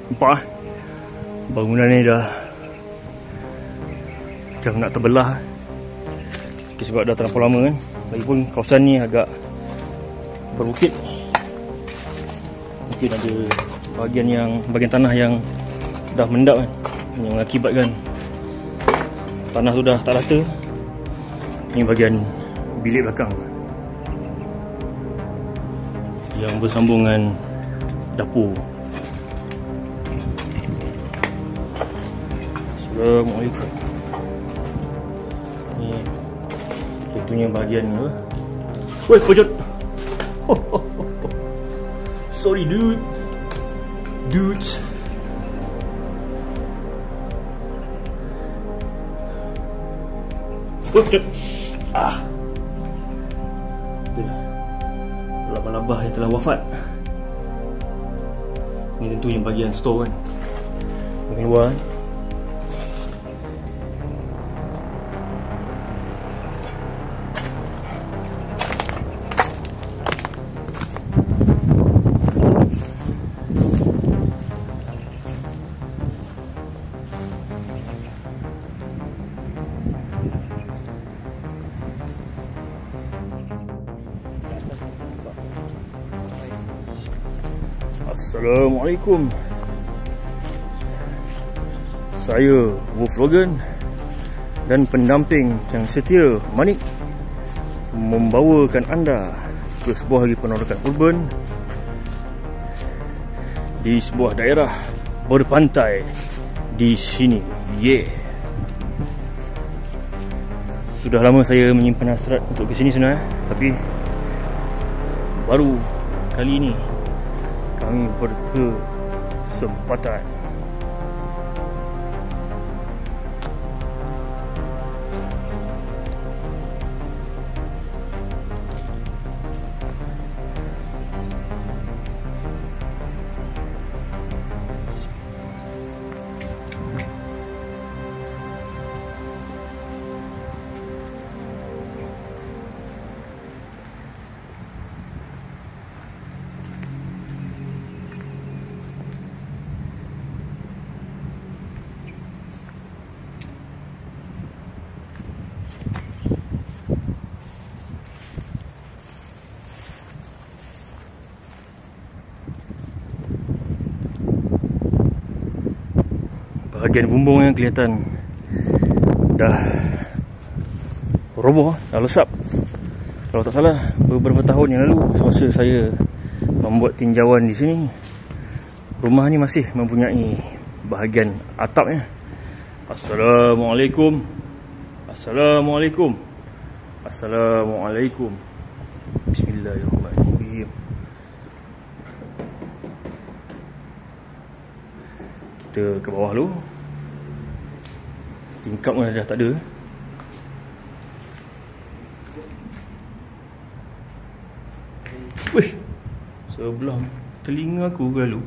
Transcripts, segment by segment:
Nampak bangunan ni dah macam nak terbelah. Sebab dah terlalu lama kan. Lagipun kawasan ni agak berbukit. Mungkin ada bahagian tanah yang dah mendap kan, yang mengakibatkan tanah tu dah tak rata. Ni bahagian bilik belakang yang bersambung dengan dapur. Assalamualaikum. Ni tentunya bahagian apa? Woi, pojok. Sorry dudes. Pojok. Itulah labah-labah yang telah wafat. Ini tentunya bahagian store kan, bahagian luar kan. Assalamualaikum. Saya Wolf Logan dan pendamping yang setia Manik membawakan anda ke sebuah lagi penolakan urban di sebuah daerah berpantai di sini. Sudah lama saya menyimpan hasrat untuk ke sini sebenarnya, tapi baru kali ini kami berkesempatan. Bahagian bumbung yang kelihatan dah roboh, dah lesap. Kalau tak salah, beberapa tahun yang lalu semasa saya membuat tinjauan di sini, rumah ni masih mempunyai bahagian atapnya. Assalamualaikum. Assalamualaikum. Assalamualaikum. Bismillahirrahmanirrahim. Kita ke bawah dulu. Tingkap pun dah tak ada. Wih, sebelah telinga aku lalu.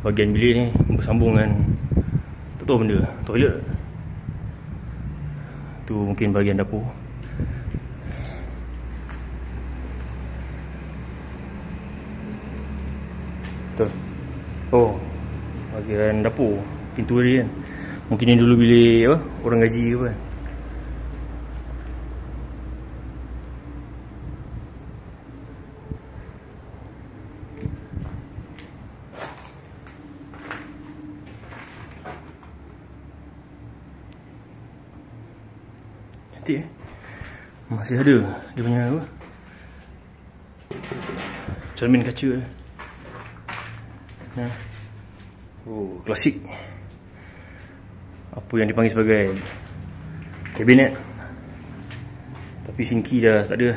Bahagian bilik ni bersambung dengan, tak tahu benda, toilet. Tu mungkin bahagian dapur. Betul. Oh, bahagian dapur, pintu dia kan. Mungkin ni dulu bilik apa, orang gaji ke apa kan. Cantik masih ada dia punya apa, cermin kaca dia. Oh, klasik. Apa yang dipanggil sebagai kabinet, tapi sinki dah tak ada.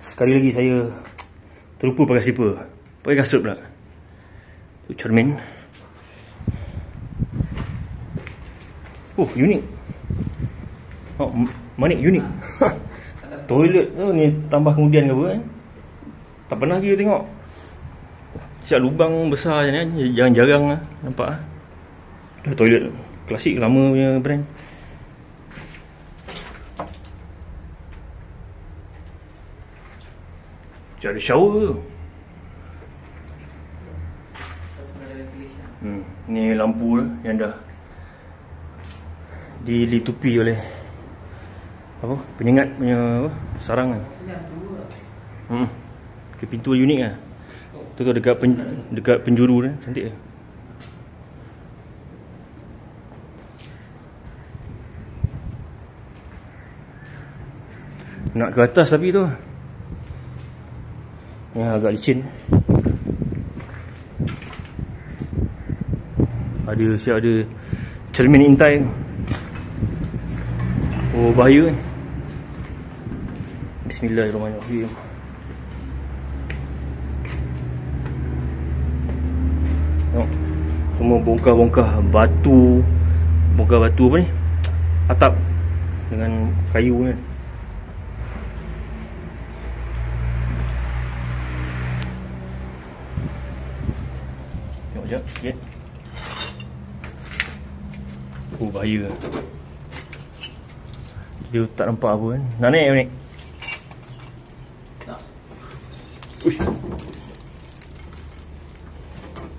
Sekali lagi saya terlupa pakai slipper, pakai kasut pula. Tu cermin. Oh, unik. Oh, Manik unik. Toilet tu ni tambah kemudian ke apa kan? Tak pernah kita tengok. Siap lubang besar je ni kan. Jarang-jarang lah nampak lah. Toilet Klasik, lama punya brand. Macam ada shower tu. Ni lampu yang dah dilitupi oleh apa, penyengat punya apa, sarang kan. Ke pintu unik lah. Tu dekat penjuru dia, cantik lah. Nak ke atas tapi tu yang agak licin. Siap ada cermin intai. Oh, bahaya kan. Bismillahirrahmanirrahim. Tengok, semua bongkar-bongkar batu. Bongkar batu apa ni, atap dengan kayu kan. Tengok sekejap sikit. Oh, bahaya. Dia tak nampak apa kan. Nak naik apa ni? Tak. Uish.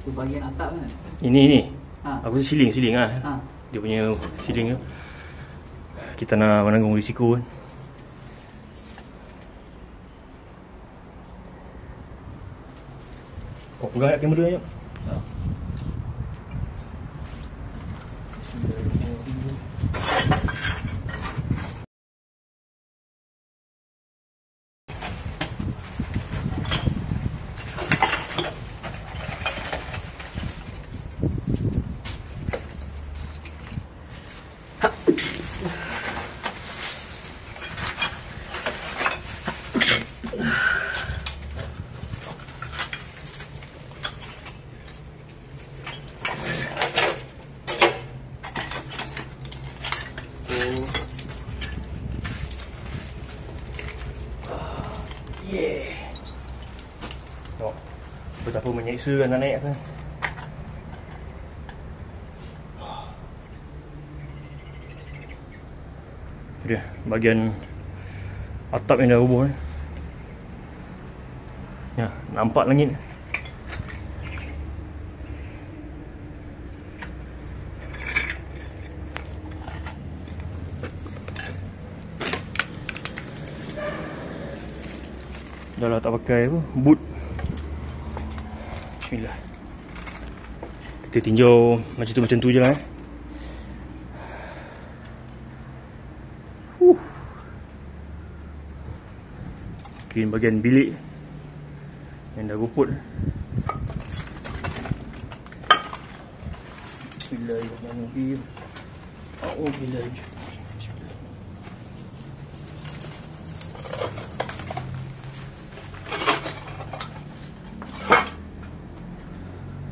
Tu bahagian atap kan? Ini. Ha. Aku rasa siling lah. Ha. Dia punya siling tu. Kita nak menanggung risiko kan. Kau pegang kat kamera je. Tengok betapa menyeksa kan nak naik kan. Itu dia bahagian atap yang dah roboh. Ya, nampak langit. Dah lah tak pakai apa, boot. Bismillah. Kita tinjau macam tu je lah. Mungkin bahagian bilik yang dah ruput. Bismillahirrahmanirrahim. Bismillahirrahmanirrahim.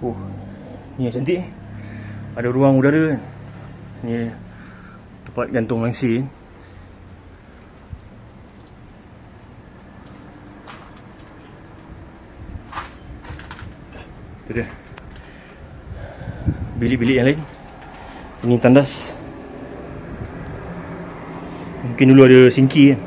Oh, ni yang cantik. Ada ruang udara kan. Ni tempat gantung langsir. Itu dia bilik-bilik yang lain. Ini tandas. Mungkin dulu ada sinki kan.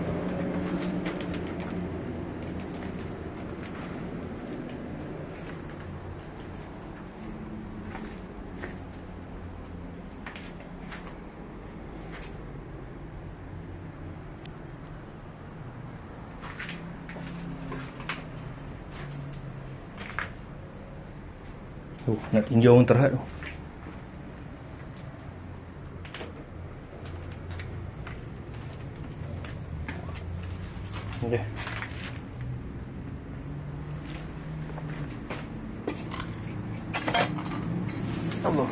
Nak tinjau orang terhad tu. Ni dia. Allah.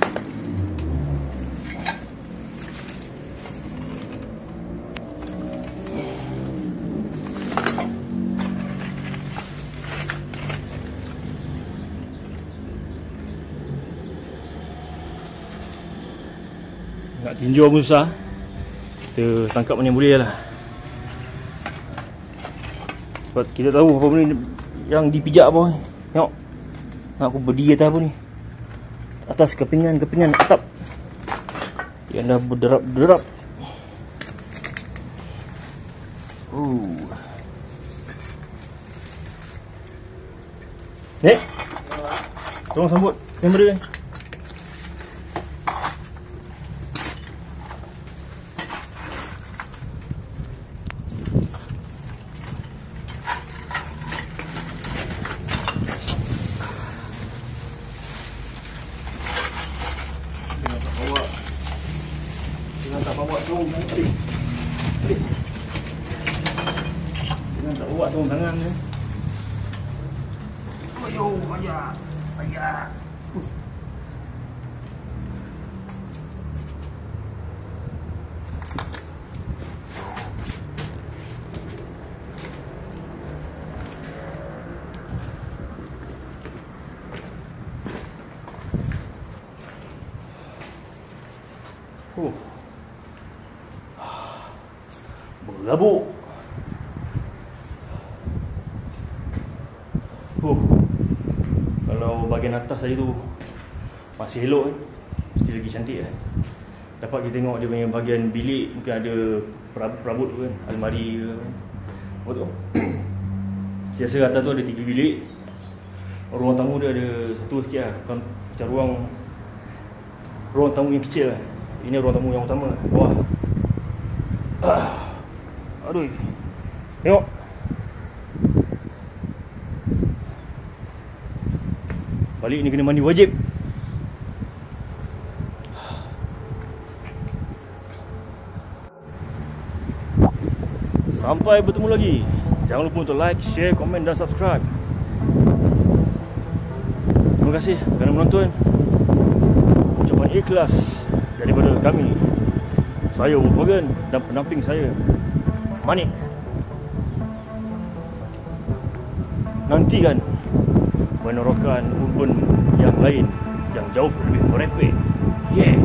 Nak tinjau pun susah. Kita tangkap mana yang boleh lah. Sebab kita tahu apa benda yang dipijak bawah ni. Tengok. Aku berdiri atas apa ni, atas kepingan atap. yang dah berderap-derap. Nek, tolong sambut kamera ni. Jangan tak bawa sorong tangan tadi. Jangan tak bawa sorong tangan ni. Ayo, ayah. Ayah. Berabuk. Kalau bahagian atas tadi tu masih elok kan, mesti lagi cantik kan. Dapat kita tengok dia punya bahagian bilik, mungkin ada perabot tu kan, almari ke kan. Betul. Saya rasa atas tu ada 3 bilik. Ruang tamu dia ada satu sikit lah, bukan macam ruang tamu yang kecil lah. Ini ruang tamu yang utama. Wah. Aduh. Tengok. Balik ni kena mandi wajib. Sampai bertemu lagi. Jangan lupa untuk like, share, komen dan subscribe. Terima kasih kerana menonton. Ucapan ikhlas daripada kami, saya Wolfgang dan pendamping saya Manik. Nantikan menerokan urban yang lain yang jauh lebih merepek. Yeah.